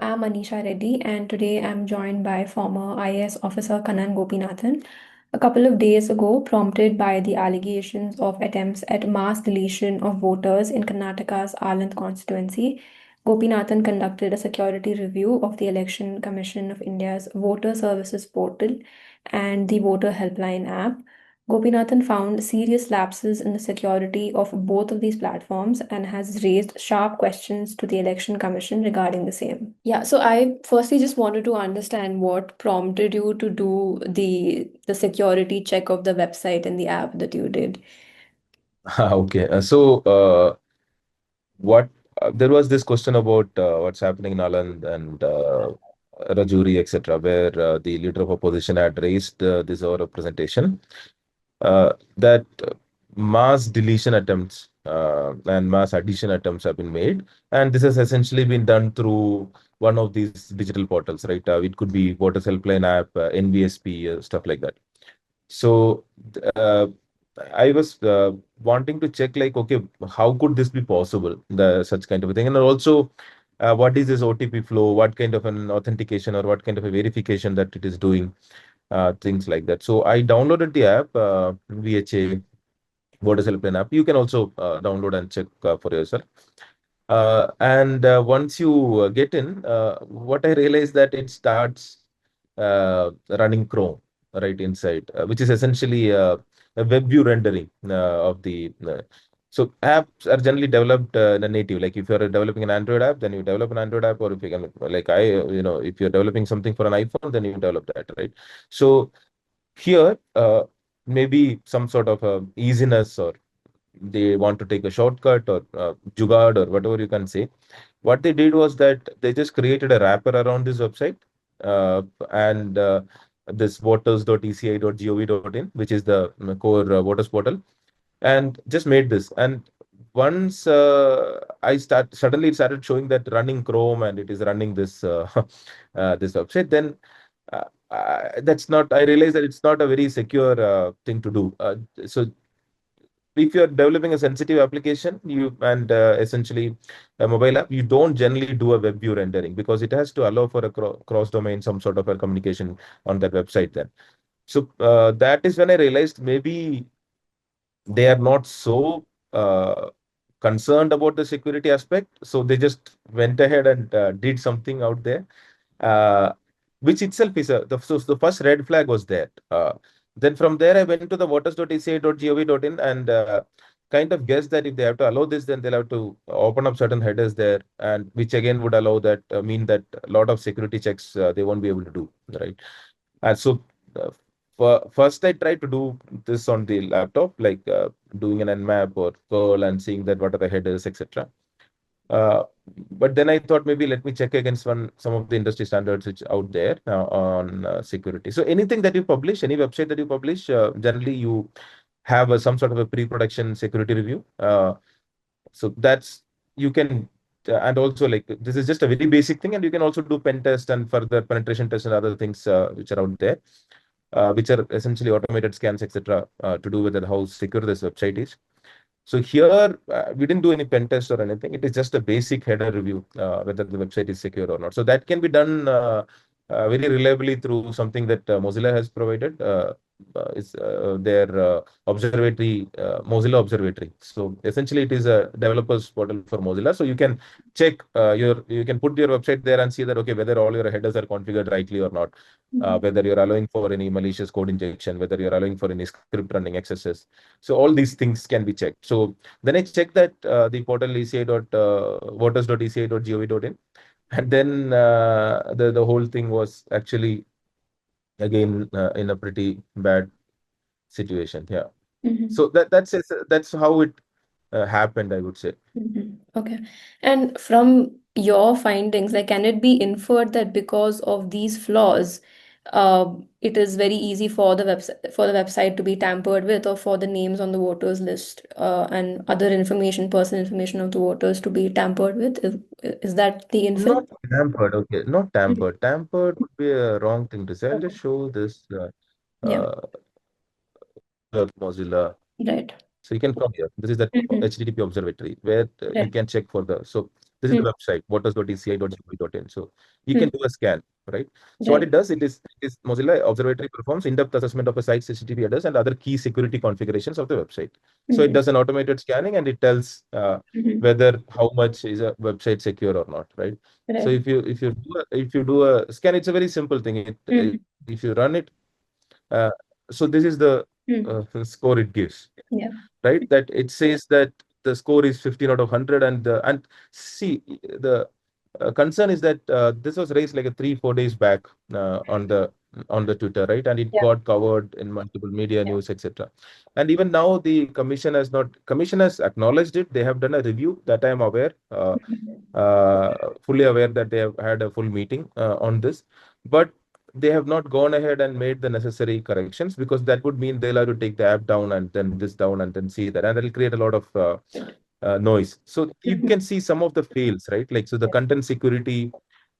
I'm Anisha Reddy, and today I'm joined by former IAS officer Kannan Gopinathan. A couple of days ago, prompted by the allegations of attempts at mass deletion of voters in Karnataka's Aland constituency, Gopinathan conducted a security review of the Election Commission of India's Voter Services portal and the Voter Helpline App. Gopinathan found serious lapses in the security of both of these platforms and has raised sharp questions to the Election Commission regarding the same. Yeah, so I firstly just wanted to understand what prompted you to do the security check of the website and the app that you did. Okay. What there was this question about what's happening in Aland and Rajuri, etc., where the leader of opposition had raised this representation that mass deletion attempts and mass addition attempts have been made, and this has essentially been done through one of these digital portals, right? It could be Voters Helpline App, NVSP, stuff like that. So uh, I was wanting to check, like, okay, how could this be possible? The such kind of a thing, and also, what is this OTP flow? What kind of an authentication or what kind of a verification that it is doing? Things like that. So I downloaded the app, VHA Voters Helpline app. You can also download and check for yourself. And once you get in, what I realized that it starts running Chrome right inside, which is essentially a web view rendering of the. So apps are generally developed in a native. Like if you're developing an Android app, then you develop an Android app, or if you can, like if you're developing something for an iPhone, then you develop that, right? So here, maybe some sort of easiness, or they want to take a shortcut, or jugad, or whatever you can say. What they did was that they just created a wrapper around this website, and this voters.eci.gov.in, which is the core voters portal, and just made this. And once suddenly it started showing that running Chrome, and it is running this this website, then that's not, I realized that it's not a very secure thing to do. So if you're developing a sensitive application, you and essentially a mobile app, you don't generally do a web view rendering, because it has to allow for a cross domain, some sort of a communication on that website then. So that is when I realized maybe they are not so concerned about the security aspect. So they just went ahead and did something out there, uh, which itself is so the first red flag was there. Then from there, I went to the voters.eca.gov.in and kind of guessed that if they have to allow this, then they'll have to open up certain headers there, and which again would allow that mean that a lot of security checks they won't be able to do, right? And so uh, first, I tried to do this on the laptop, like doing an nmap or curl and seeing that what are the headers, etc. Uh, but then I thought maybe let me check against some of the industry standards which out there on security. So anything that you publish, any website that you publish, generally you have some sort of a pre-production security review. So that's you can, and also, like, this is just a very basic thing, and you can also do pen test and further penetration test and other things which are out there, which are essentially automated scans, etc., to do with how secure this website is. So here, we didn't do any pen test or anything. It is just a basic header review, whether the website is secure or not. So that can be done very reliably through something that Mozilla has provided. Is their observatory, Mozilla Observatory. So essentially, it is a developers portal for Mozilla. So you can check you can put your website there and see that, okay, whether all your headers are configured rightly or not, Mhm. whether you're allowing for any malicious code injection, whether you're allowing for any script running excesses. So all these things can be checked. So then I checked that the portal ECI voters.eci.gov.in, and then the whole thing was actually again in a pretty bad situation. Yeah. Mhm. So that's how it happened, I would say. Okay. And from your findings, like, can it be inferred that because of these flaws, it is very easy for the website to be tampered with, or for the names on the voters list, and other information, personal information of the voters to be tampered with? Is that the inference? Not tampered, okay. Not Mhm. tampered. Tampered would be a wrong thing to say. I'll just show this Yeah. uh, Mozilla. Right. So you can come here. This is the Mhm. HTTP observatory where you Right. can check for the. So This is the website, voters.eci.gov.in. So you can Mm. do a scan, right? So what Right. it does, it is Mozilla Observatory performs in-depth assessment of a site's HTTP address and other key security configurations of the website. So it Mm-hmm. does an automated scanning and it tells Mm-hmm. whether how much is a website secure or not, right? So Right. if you do a scan, it's a very simple thing. Mm-hmm. If you run it, uh, so this is the Mm. score it gives, Yeah. right? That it says that the score is 15 out of 100, and see, the concern is that this was raised like 3-4 days back on the Twitter, right? And it Yeah. got covered in multiple media Yeah. news, etc. And even now, the commission has acknowledged it. They have done a review that I am aware. Fully aware that they have had a full meeting on this, but they have not gone ahead and made the necessary corrections, because that would mean they'll have to take the app down and then this down and then see that, and that'll create a lot of Right. noise. So you Mm-hmm. can see some of the fails, right? Like, so the content security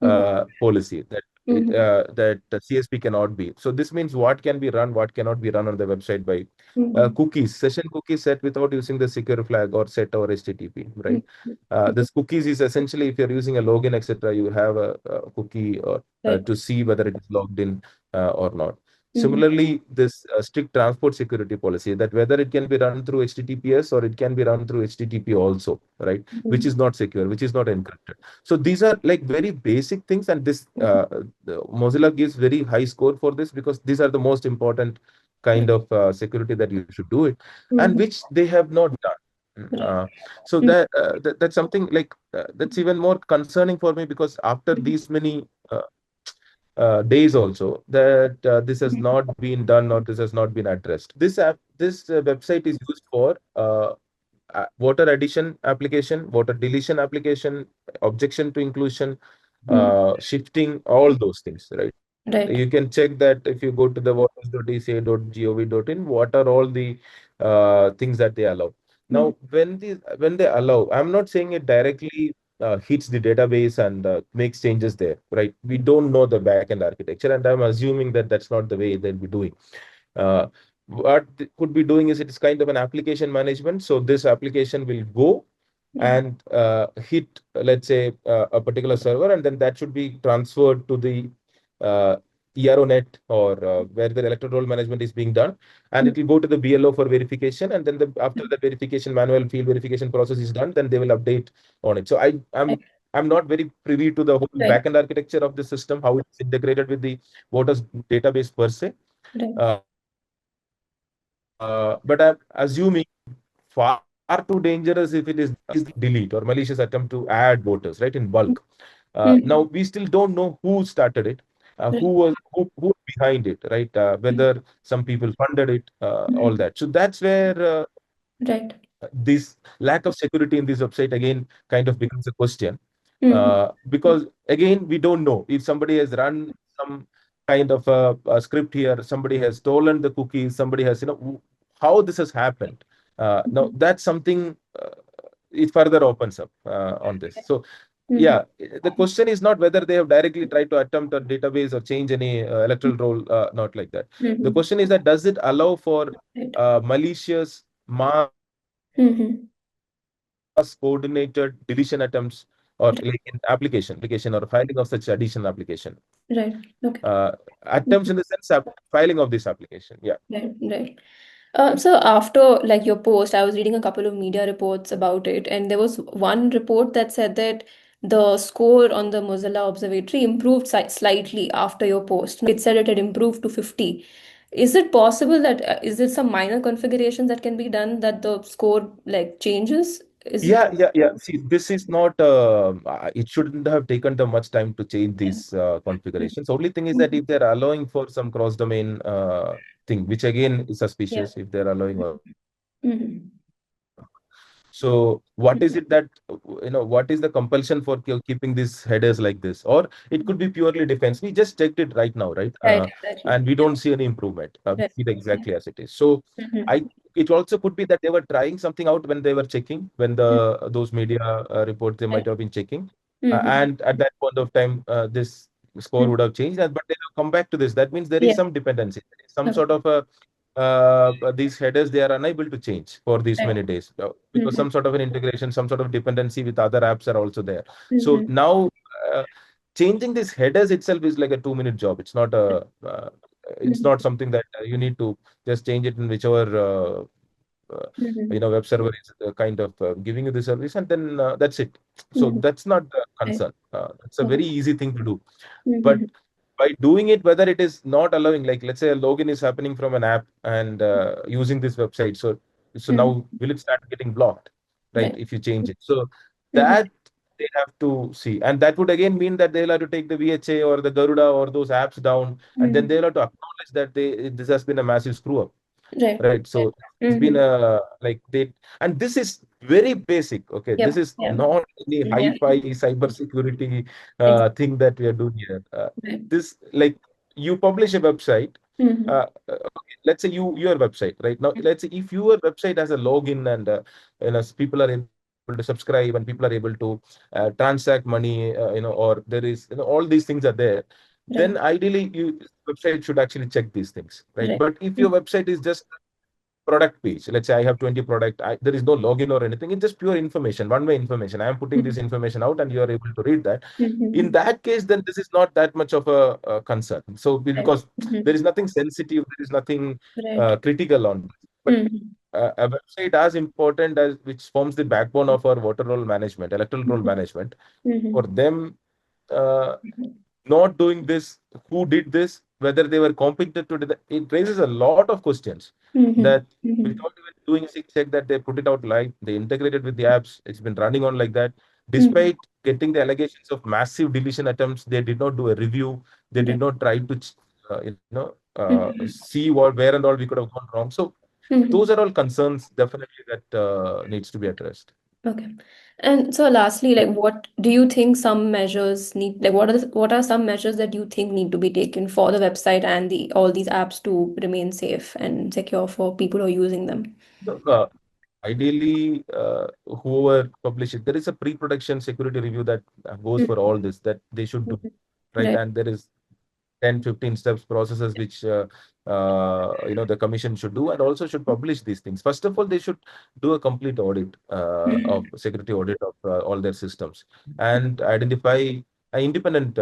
Mm-hmm. policy Mm-hmm. that the CSP cannot be. So this means what can be run, what cannot be run on the website by Mm-hmm. cookies, session cookies set without using the secure flag or set or HTTP, right? Mm-hmm. This cookies is essentially, if you're using a login, etc., you have a cookie or Right. to see whether it is logged in or not. Mm-hmm. Similarly, this strict transport security policy, that whether it can be run through HTTPS or it can be run through HTTP also, right? Which Mm-hmm. is not secure, which is not encrypted. So these are like very basic things, and this Mozilla gives very high score for this, because these are the most important kind Right. of security that you should do it, and Mm-hmm. which they have not done. Right. So that's something like that's even more concerning for me, because after Mm-hmm. these many days also, that this has not been done or this has not been addressed. This website is used for voter addition application, voter deletion application, objection to inclusion, Mm-hmm. shifting, all those things, right? You Right. can check that if you go to the voters.eca.gov.in, what are all the things that they allow. Mm-hmm. Now, when they allow, I'm not saying it directly hits the database and makes changes there, right? We don't know the backend architecture, and I'm assuming that that's not the way they'll be doing. What they could be doing is, it is kind of an application management. So this application will go Mm-hmm. and hit, let's say, a particular server, and then that should be transferred to the EROnet, or where the electoral roll management is being done, and it will go to the BLO for verification, and then after the verification, manual field verification process is done, then they will update on it. So Right. I'm not very privy to the whole Right. backend architecture of the system, how it's integrated with the voters database per se. Right. But I'm assuming far too dangerous if it is delete or malicious attempt to add voters, right, in bulk. Now Mm-hmm. we still don't know who started it, Right. who was behind it, right? Whether some people funded it, all Mm-hmm. that. So that's where Right. this lack of security in this website again kind of becomes a question, Mm-hmm. because again we don't know if somebody has run some kind of a script here, somebody has stolen the cookies, somebody has, how this has happened. Now that's something it further opens up on this. So Mm-hmm. yeah, the question is not whether they have directly tried to attempt a database or change any electoral roll, not like that. The Mm-hmm. question is that, does it allow for Right. malicious mass Mm-hmm. coordinated deletion attempts, or like in application or filing of such additional application, Right. Okay. uh, attempts Mhm. in the sense of filing of this application. Yeah. Right. Right. So after like your post, I was reading a couple of media reports about it, and there was one report that said that the score on the Mozilla Observatory improved slightly after your post. It said it had improved to 50. Is it possible that is there some minor configurations that can be done that the score like changes? Is it? Yeah. See, this is not, it shouldn't have taken them much time to change Yeah. these configurations. Only thing is that Mhm. if they're allowing for some cross-domain thing, which again is Yeah. suspicious if they're allowing. Mhm. So what is it that, what is the compulsion for keeping these headers like this? Or it could be purely defense. We just checked it right now, right? Right. Exactly. And we don't see any improvement. We Right. see it exactly as it is. So Mhm. I, it also could be that they were trying something out when they were checking, when those media reports they might Right. have been checking. Mhm. And at that point of time, this score Mhm. would have changed. But they have come back to this. That means there is Yeah. some dependency. There is some Okay. sort of a these headers, they are unable to change for these Right. many days because Mm-hmm. some sort of an integration, some sort of dependency with other apps are also there. So Mm-hmm. now uh, changing these headers itself is like a 2-minute job. It's not something that you need to just change it in whichever uh, Mm-hmm. web server is kind of giving you the service, and then that's it. So Mm-hmm. that's not the Right. concern. It's a very Okay. easy thing to do. But Mm-hmm. by doing it, whether it is not allowing, like let's say a login is happening from an app and using this website, so Mm-hmm. now will it start getting blocked, right? Right. If you change it, so Mm-hmm. that they have to see, and that would again mean that they'll have to take the VHA or the Garuda or those apps down, and then Mm-hmm. they'll have to acknowledge that this has been a massive screw up, Right. right? So it's been Mm-hmm. a like they, and this is very basic. Okay, this Yep. is Yeah. not any Yeah. hi-fi cyber security Exactly. thing that we are doing here. Right. This like you publish a website. Mm-hmm. Okay, let's say your website right now. Let's say if your website has a login and people are able to subscribe and people are able to transact money, or there is all these things are there. Then Right. ideally, you website should actually check these things, right? Right. But if your website is just product page, let's say I have 20 product, there is no login or anything, it's just pure information, one-way information. I am putting Mm-hmm. this information out and you are able to read that. In Mm-hmm. that case, then this is not that much of a concern. So Right. because there Mm-hmm. is nothing sensitive, there is nothing Right. critical on this. But Mm-hmm. a website as important as which forms the backbone of our voter roll management, electoral roll Mm-hmm. management, for Mm-hmm. them, uh, not doing this, who did this, whether they were competent to do that, it raises a lot of questions Mm-hmm. that Mm-hmm. without even doing a check that they put it out live, they integrated with the apps, it's been running on like that. Mm-hmm. Despite getting the allegations of massive deletion attempts, they did not do a review, they did Right. not try to Mm-hmm. see what where and all we could have gone wrong. So those Mm-hmm. are all concerns definitely that needs to be addressed. Okay. And so lastly, like what do you think some measures need, like what are some measures that you think need to be taken for the website and the all these apps to remain safe and secure for people who are using them? So, ideally, whoever publishes, there is a pre-production security review that goes for all this that they should do, Mhm. right? Right. And there is 10, 15 steps processes which the commission should do and also should publish these things. First of all, they should do a complete audit of Mhm. security audit of all their systems and identify an independent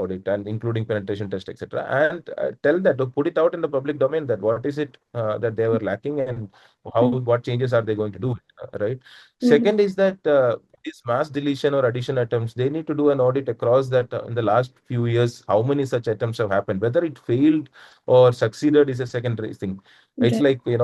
audit and including penetration test, etc. And tell that to put it out in the public domain that what is it that they were lacking and Mhm. what changes are they going to do, right? Mhm. Second is that these mass deletion or addition attempts, they need to do an audit across that in the last few years, how many such attempts have happened. Whether it failed or succeeded is a secondary thing. It's Right. like,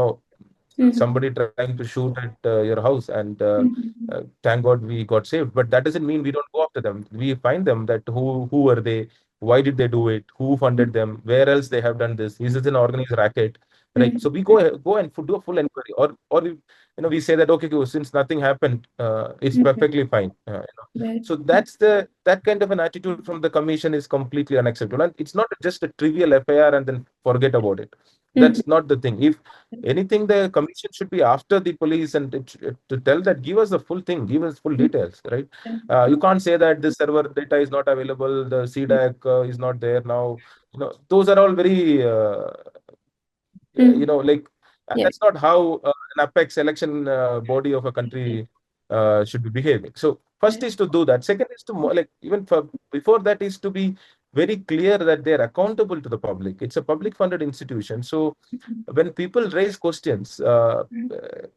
Mhm. somebody trying to shoot at your house and Mhm. thank God we got saved. But that doesn't mean we don't go after them. We find them that who were they? Why did they do it? Who funded them? Where else they have done this? Is it an organized racket? Right. So Mhm. we go and do a full inquiry, or we say that okay, cool, since nothing happened, it's Mhm. perfectly fine. Right. So that kind of an attitude from the commission is completely unacceptable, and it's not just a trivial FIR and then forget about it. Mhm. That's not the thing. If anything, the commission should be after the police and to tell that give us the full thing, give us full Mhm. details, right? Right. You can't say that this server data is not available, the CDAC is not there now. Those are all very Mhm. like Yeah. that's not how an apex election body of a country should be behaving. So first Right. is to do that. Second is to like even for before that is to be very clear that they're accountable to the public. It's a public funded institution. So Mhm. when people raise questions,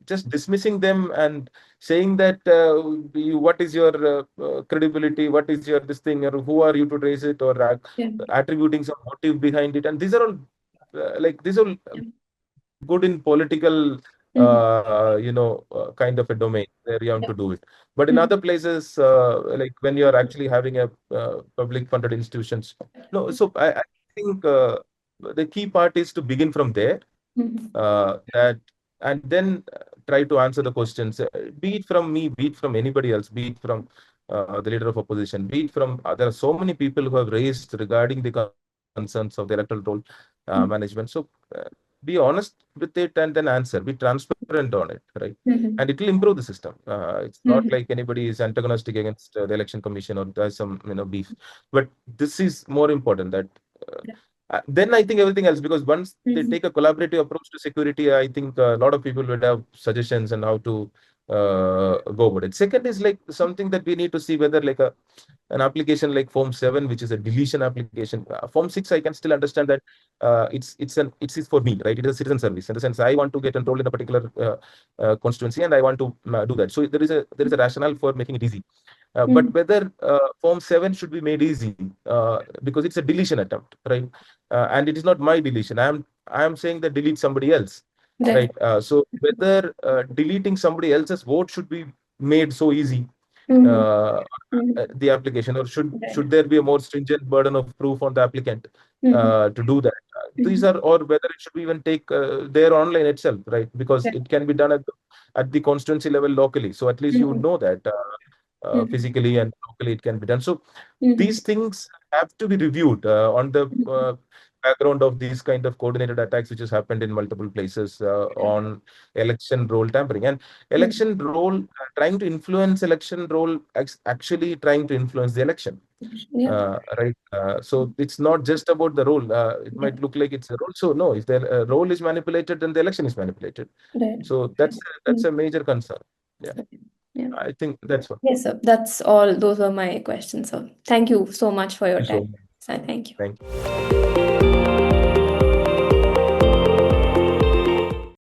just dismissing them and saying that what is your credibility, what is your this thing, or who are you to raise it, or Yeah. attributing some motive behind it, and these are all these are Yeah. good in political Mhm. kind of a domain where you have Yeah. to do it. But in Mhm. other places, like when you're actually having a public funded institutions, no. So I think the key part is to begin from there, Mhm. that and then try to answer the questions, be it from me, be it from anybody else, be it from the leader of opposition, be it from there are so many people who have raised regarding the concerns of the electoral roll Mhm. management. So be honest with it and then answer, be transparent on it, right? And it Mhm. will improve the system. It's not Mhm. like anybody is antagonistic against the election commission or there's some beef, but this is more important that uh, Yeah. then I think everything else, because once they Mhm. take a collaborative approach to security, I think a lot of people would have suggestions on how to go about it. Second is like something that we need to see whether like an application like Form 7, which is a deletion application. Form 6, I can still understand that it's for me, right? It is a citizen service in the sense I want to get enrolled in a particular constituency and I want to do that. So there is a rationale for making it easy. But Mhm. whether Form 7 should be made easy because it's a deletion attempt, right? And it is not my deletion. I am saying that delete somebody else, Right. right? So whether deleting somebody else's vote should be made so easy, Mhm. uh, Mhm. the application, or should Right. there be a more stringent burden of proof on the applicant Mhm. to do that? These Mhm. are, or whether it should be even take there online itself, right? Because Right. it can be done at the constituency level locally. So at least you would Mhm. know that Mhm. physically and locally it can be done. So Mhm. these things have to be reviewed on the Mhm. background of these kind of coordinated attacks which has happened in multiple places on election roll tampering and Mhm. election roll trying to influence election roll actually trying to influence the election, Yeah. right? So it's not just about the role. It Yeah. might look like it's a role. So no, if the role is manipulated, then the election is manipulated. Right. So that's Mhm. a major concern. Yeah, Okay. Yeah. I think that's one. Yes, sir. That's all. Those were my questions, sir. Thank you so much for your Thank you so time. much. Sir, thank you. Thank you.